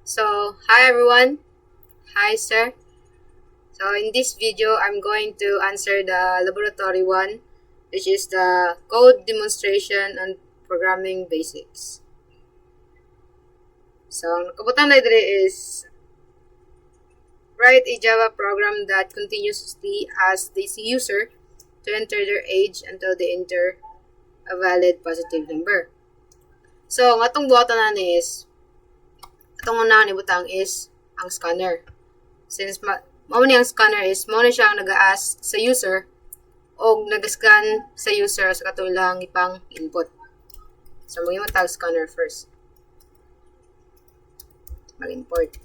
So, hi everyone. Hi sir. So, in this video, I'm going to answer the laboratory one, which is the code demonstration and programming basics. So, ang nakabutan na diri is write a Java program that continuously asks the user to enter their age until they enter a valid positive number. So, ang atong buhatan na is atong unahan ibutang is ang scanner. Since mao ni ang scanner is mao ni siya ang nag-ask sa user o nag-scan sa user sa katulang ipang input. So, mag-tag scanner first. Mag-import.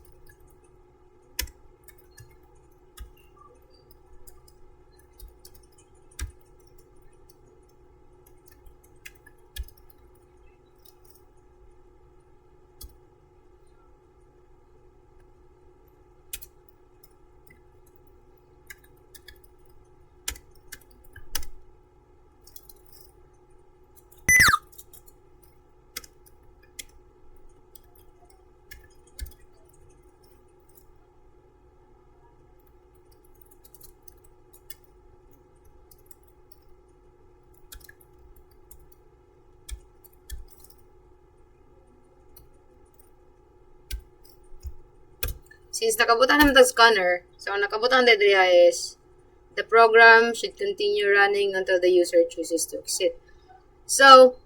Since nakabutan naman tag scanner, so ang nakabutan dito is the program should continue running until the user chooses to exit. So,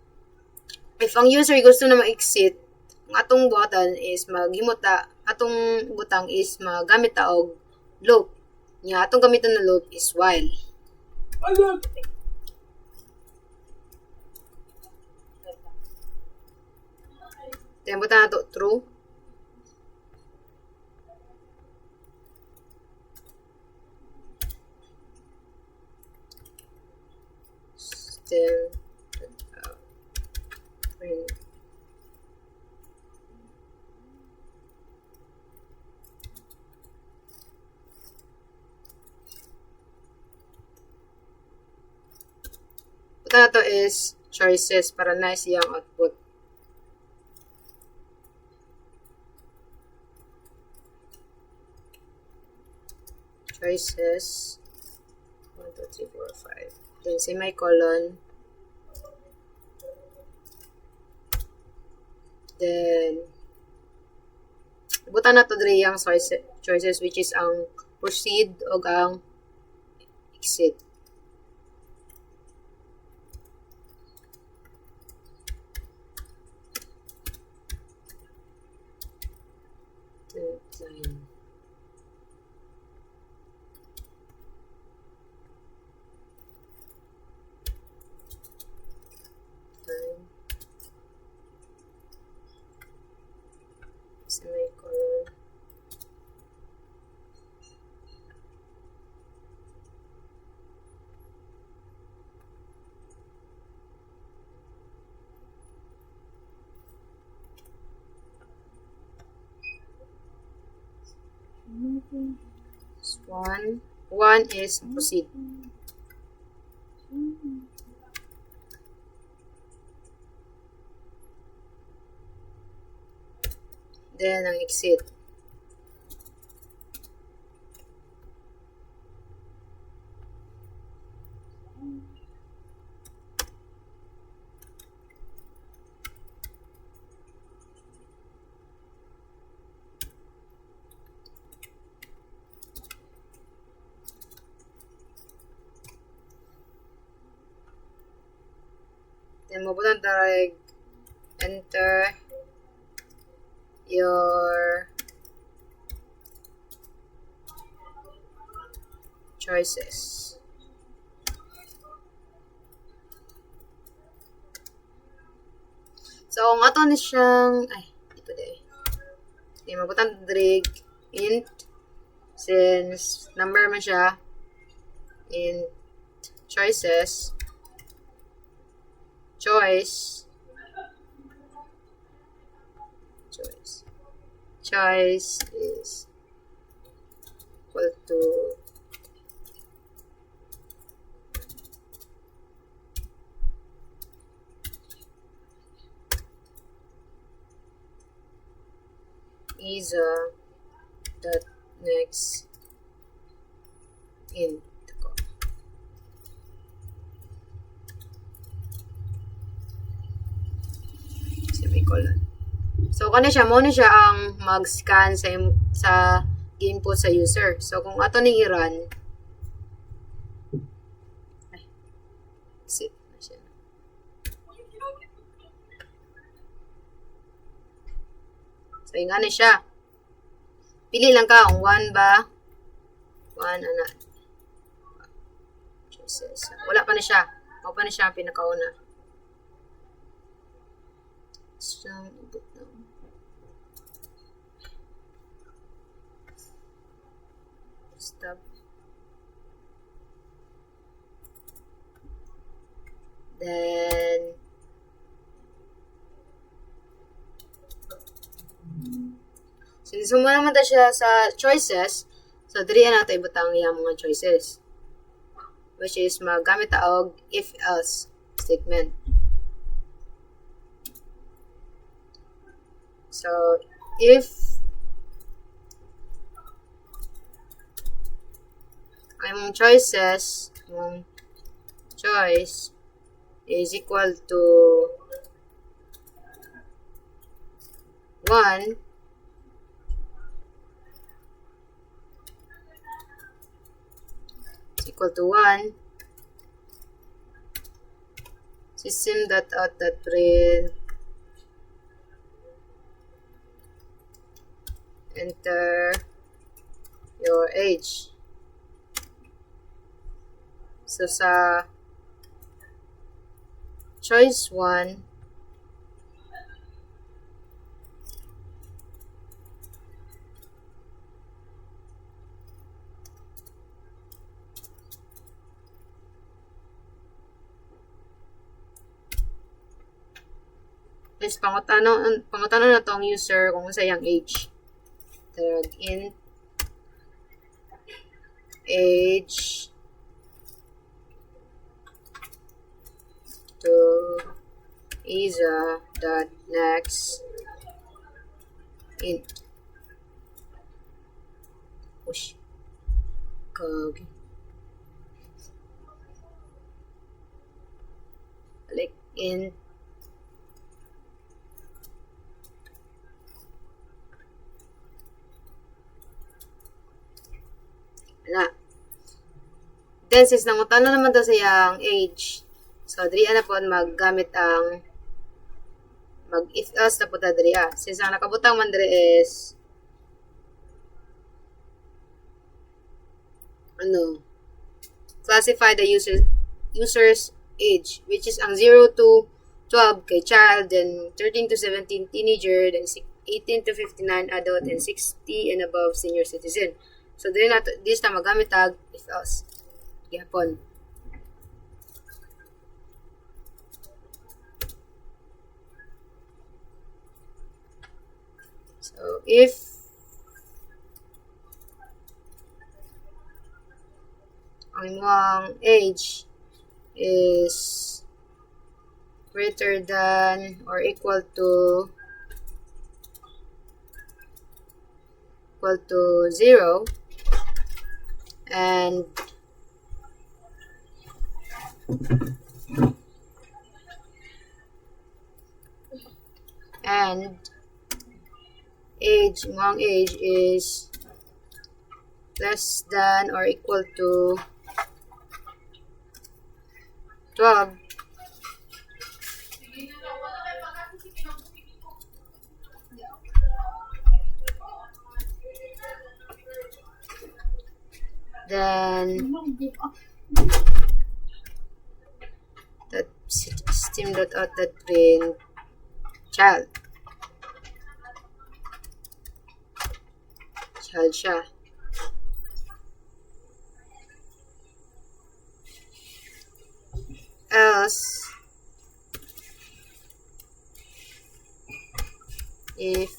if ang user gusto na mag-exit, ang atong button is maghimuta, atong butang is magamit ta og loop. Nya atong gamiton na loop is while. Then butang nato true. Then print. Butang nato is choices para na siyang output. Choices 1, 2, 3, 4, 5. Then semicolon. Then butan na to diri ang choices which is ang proceed o ang exit. Line. Semicolon. One is proceed. Then ang exit. Then mabutan tayo enter your choices. So, ang ato ni siyang, ito day. Okay, mabutan drag int, since number man siya, int choices, choice is equal to isa dot next int ko. Semicolon. So kani siya mo ni siya ang mag-scan sa input sa user. So kung ato ning i-run, exit na siya. So ingani siya. Pili lang ka kung 1 ba? 1 ana. Jesus. Wala pa na siya. Wala pa na siya ang pinakauna. So, input na. Stop. Then so suma naman ta siya sa choices. So diri na nato ibutang iyang mga choices, which is magamit ta og if else statement. So if ang choices, ang choice is equal to 1, is equal to 1, system.out.print enter your age. So sa choice 1, is pangutano na tong user kung sa yang age. Tag int age to isa dot next int. Ush. Kag. Like int na. Then, since nangutana naman to sa yung age, so, diri na po maggamit ang mag-if else na po ta diri. Since ang nakabutang man diri is classify the user's age, which is ang 0 to 12 kay child, then 13 to 17 teenager, then 18 to 59 adult, and 60 and above senior citizen. So, diri na this na magamit tag if else. Yapon. So, if ang imong age is greater than or equal to 0, and imong age is less than or equal to 12, then that system.out.print child siya. Else, if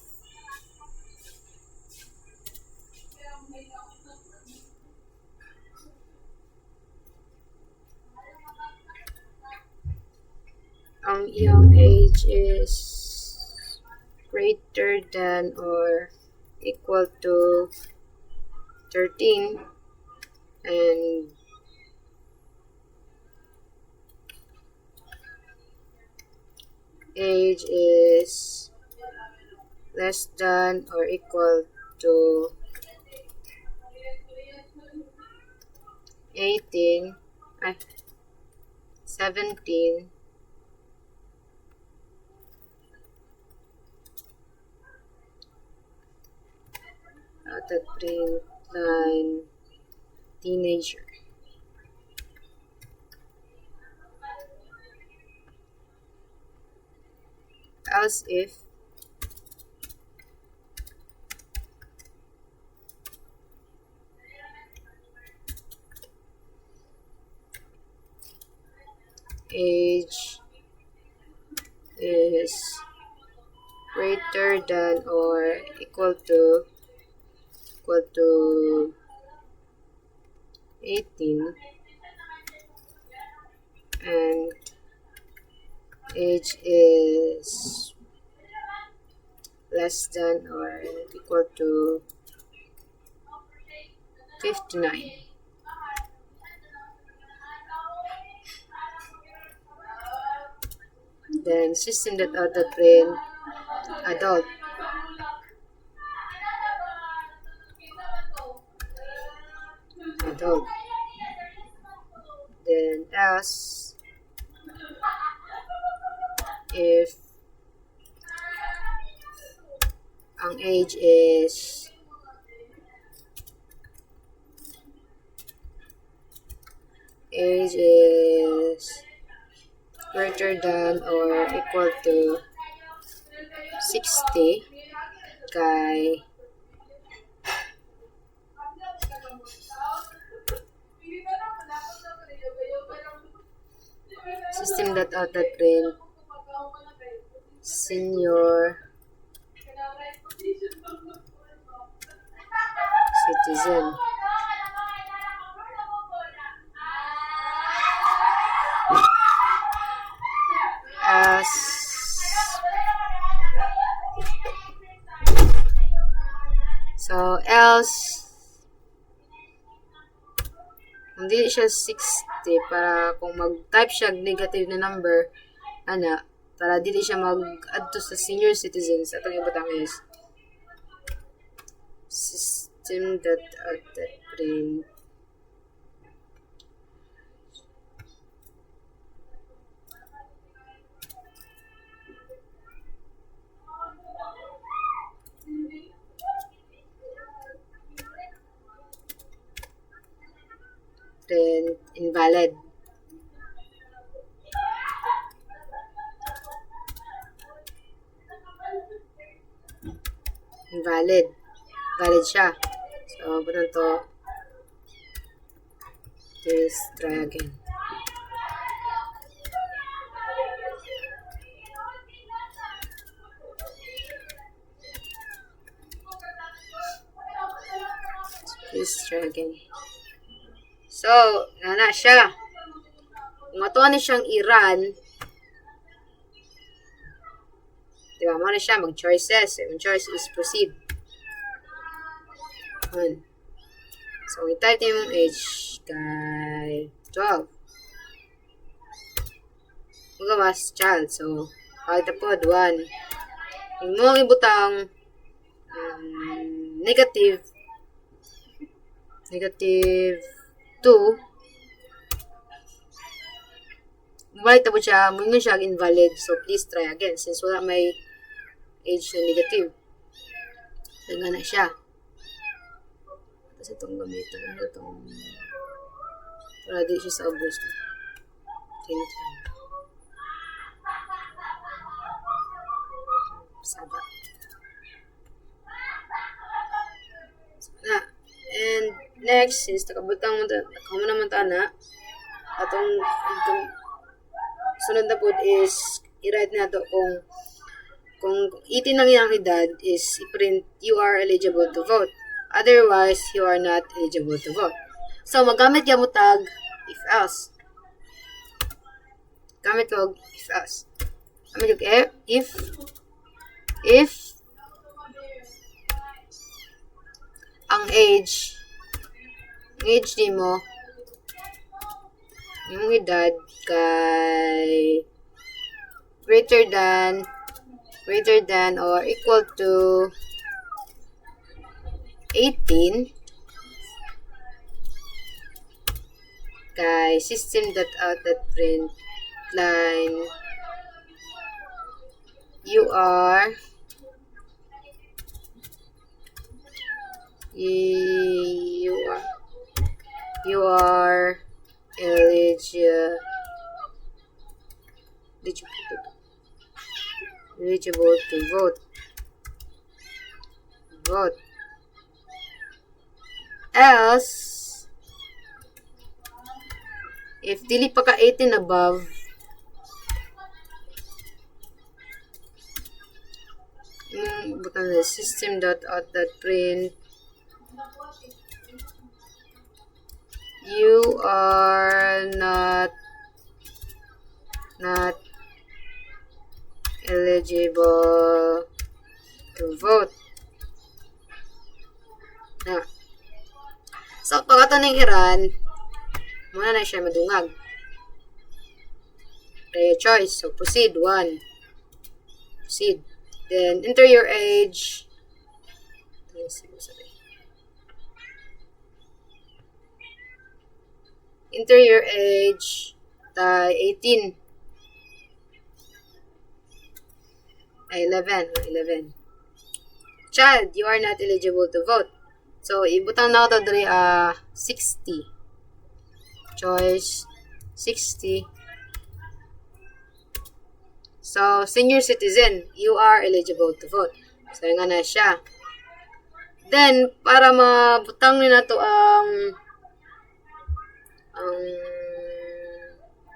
ang iyong age is greater than or equal to 13 and age is less than or equal to 17, dotted print line teenager. Else if age is greater than or equal to 18 and age is less than or equal to 59. Then system.out.print adult. Then else if ang age is greater than or equal to 60 kay system.out.print senior citizen. As so else kung dili siya 60 para kung mag-type siya negative na number para dili siya mag-add to sa senior citizens atong ibutang is system.out.print print invalid. Valid siya. So, butang to. Please try again. Please try again. So, na siya. Kung matuwa na siyang i-run, diba, mo na siya mag-choices. Yung choice is proceed. So, i-type na yung age kay 12. Magawas child. So, pagtapod 1. Yung mo ibutang negative 2. Balik tapos siya, muna siya invalid. So, please try again. Since wala may age na negative. Daga na siya. Tapos itong gamitin. Para di siya sa ubos. Saba. So, and next, since nakabutang naman na, atong sunod na po is i-write na to kung 18 lang yung edad is i-print you are eligible to vote. Otherwise, you are not eligible to vote. So, magamit ka mo tag if else. Gamit ko if else. Gamit ko if age nimo, yung edad kay greater than or equal to 18 kay system.out.println you are eligible to vote. Else, if dili pa ka 18 above, butang na system.out.print you are not eligible to vote. Na. So, pag ito ng Iran, muna na siya madungag. Your choice. So, proceed. 1. Proceed. Then, enter your age. Enter your age. 18. 11. Child, you are not eligible to vote. So, ibutang na ito dali 60. Choice 60. So, senior citizen, you are eligible to vote. So, nga na siya. Then, para mabutang nila to ang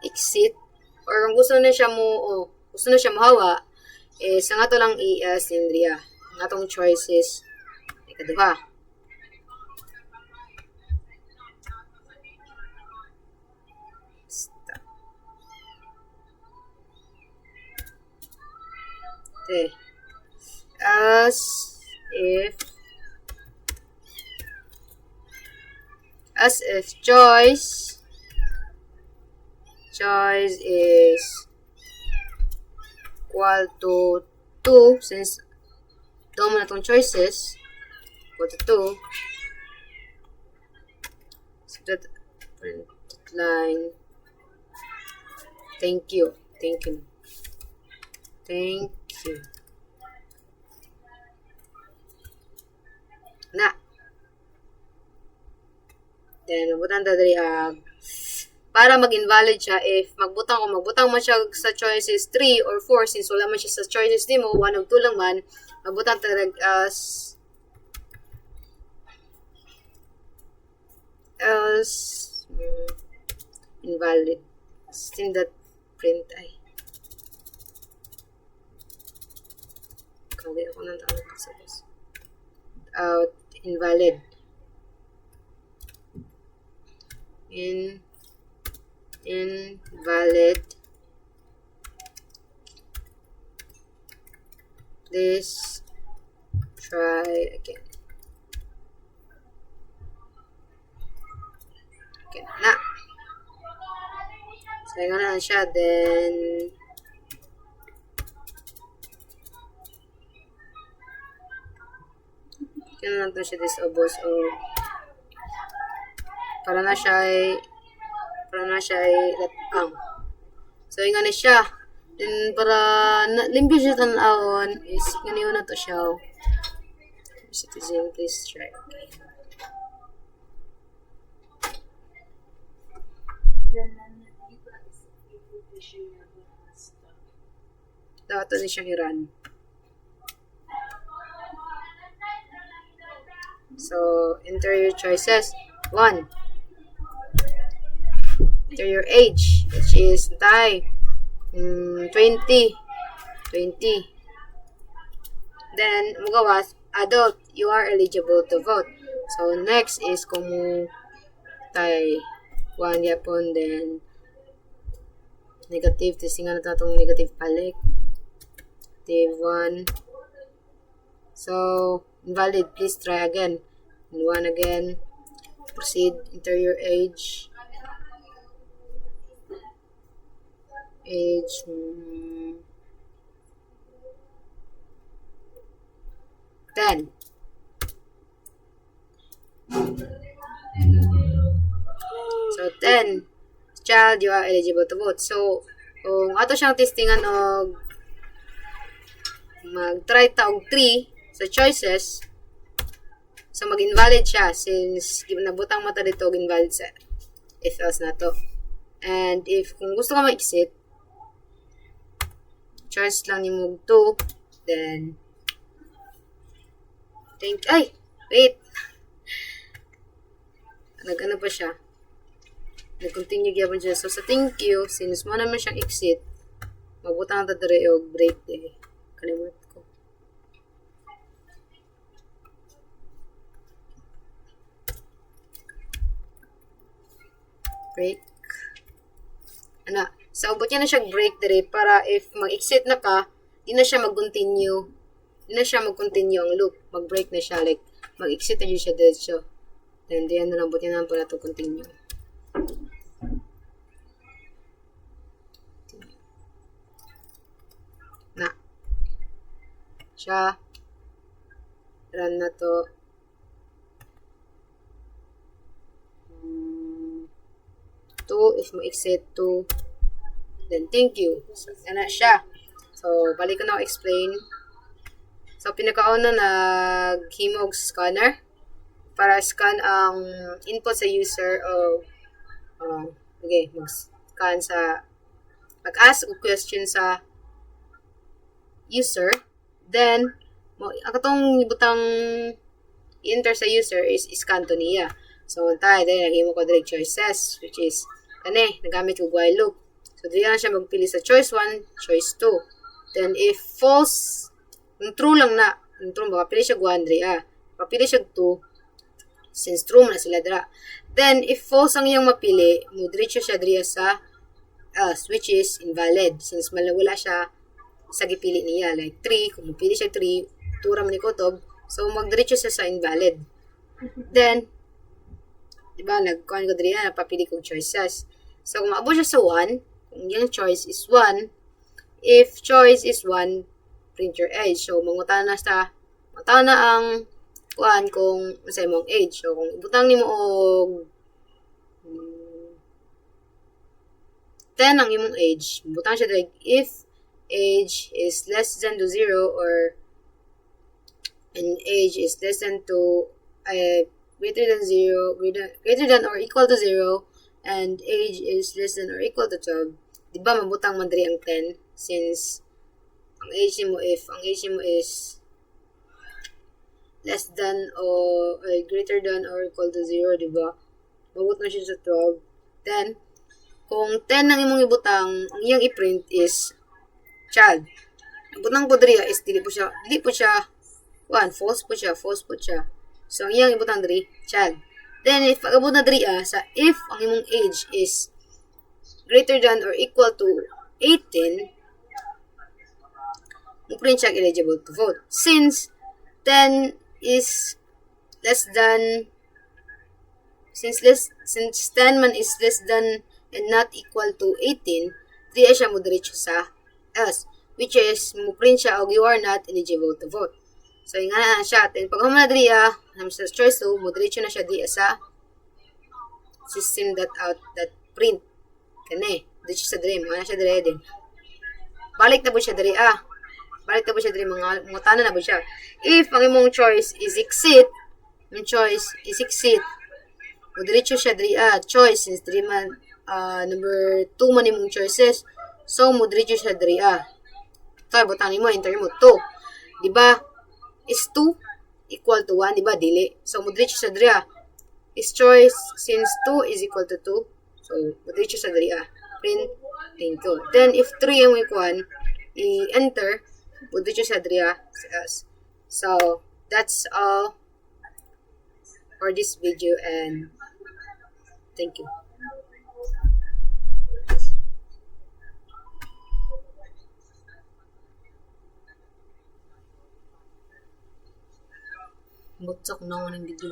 exit, or kung gusto na siya mahawa, sa nga to lang i-sindria. Nga tong choices, ikaduha. Okay. As if choice is equal to 2, since doon na itong choices, equal to 2, so that line, thank you. Na. Then, magbutang dadari para mag-invalid siya, if magbutang man siya sa choices 3 or 4, since wala man siya sa choices di mo, 1 o 2 lang man, magbutang talag else invalid. Still that print ay. Kawin ako ng tawag sa bus. Out invalid. Invalid. Please try again. Okay, na. So, nga na siya. Then, kaya na natin siya disable. So, para na siya ay latang. So, nga na siya. Then, para limpyo siya tanawon, is ganiyo na to siya. Citizen, please try again. Dato ni siyang Iran. So, enter your choices. 1. Enter your age, which is 20. Then, magawas, adult, you are eligible to vote. So, next is kung tay 1 yapon, then negative, tisingan na itong negative palik. Negative 1. So, invalid, please try again. And 1 again. Proceed, enter your age. Age 10. So 10 child, you are eligible to vote. So kung ato siyang testingan og mag-try ta og 3 sa choices, so mag-invalid siya since nabutang mata dito og invalid sa if else na to. And if kung gusto ka mag-exit, choice lang ni mo 2, then wait. Nag-ano pa siya? Nag-continue gyapon siya. So sa thank you, since mo naman siyang exit, magbutang ta diri og break day. Kalimut ko. Break. Ano, sa ubot niya na siya break diri para if mag-exit na ka, di na siya mag-continue. Di na siya mag-continue ang loop. Mag-break na siya. Like, mag-exit na siya diretso. Then, di na lang, buti na lang pala to continue. Na. Siya. Run na to. If mo-exit to, then thank you. So, yan na siya. So, balik ko na explain. So, pinakauna naghimog scanner para scan ang input sa user o mag-scan sa mag-ask o question sa user. Then, ang katong butang enter sa user is scan to niya. So, tayo, dahil naghimo ko direct choices, which is, nagamit ko while loop. So, diyan siya magpili sa choice 1, choice 2. Then, if false, kung true lang na, kung true, makapili siya 1, makapili siya 2, since true na sila dira. Then, if false ang iyang mapili, diretso siya dira sa else, which is invalid, since wala siya sa gipili niya. Like, 3, kung mapili siya 3, 2 raman ni Kotob, so magdiretso siya sa invalid. Then, diba, nagkuhan ko diri napapili kong choices. So, kung maabot siya sa 1, kung yung choice is 1, if choice is 1, print your age. So, mangutan na ang kuhan kung sa imong age. So, kung ibutang nimo og 10 ang imong age, butang siya like if age is less than to 0 or and age is less than to greater than 0, greater than or equal to 0, and age is less than or equal to 12. Diba, mabutang man diri ang 10 since ang age mo is less than or greater than or equal to 0, diba? Mabut na siya sa 12. Then, kung 10 ang imong ibutang, ang iyang i-print is child. Ibutang po diri is dili po siya, false po siya. So, ang iyang ibutang diri, child. Then, if pag-abot na diri sa if ang imong age is greater than or equal to 18, print siya eligible to vote. Since 10 is less than, since 10 man is less than and not equal to 18, diri siya mo diretso sa else, which is mo print siya og you are not eligible to vote. So, yung nga na siya. Then, pag humana diri sa choice 2, mo diretso na siya di sa system.out.print. Diretso sa diri. Mga na siya diri din. Balik na po siya diri mga tanan na po siya. If ang imong choice is exit, mo diretso siya diri choice, since diri man number 2 man imong choices. So, mo diretso siya diri So, butang nimo, enter mo 2. Diba? Is 2 equal to 1, diba? Dili. So, mudritso sa diri is choice, since 2 is equal to 2. So, mudritso sa diri print, thank you. Then, if 3 ang ikuan, i-enter, mudritso sa diri So, that's all for this video, and thank you. Butsok na ako ng video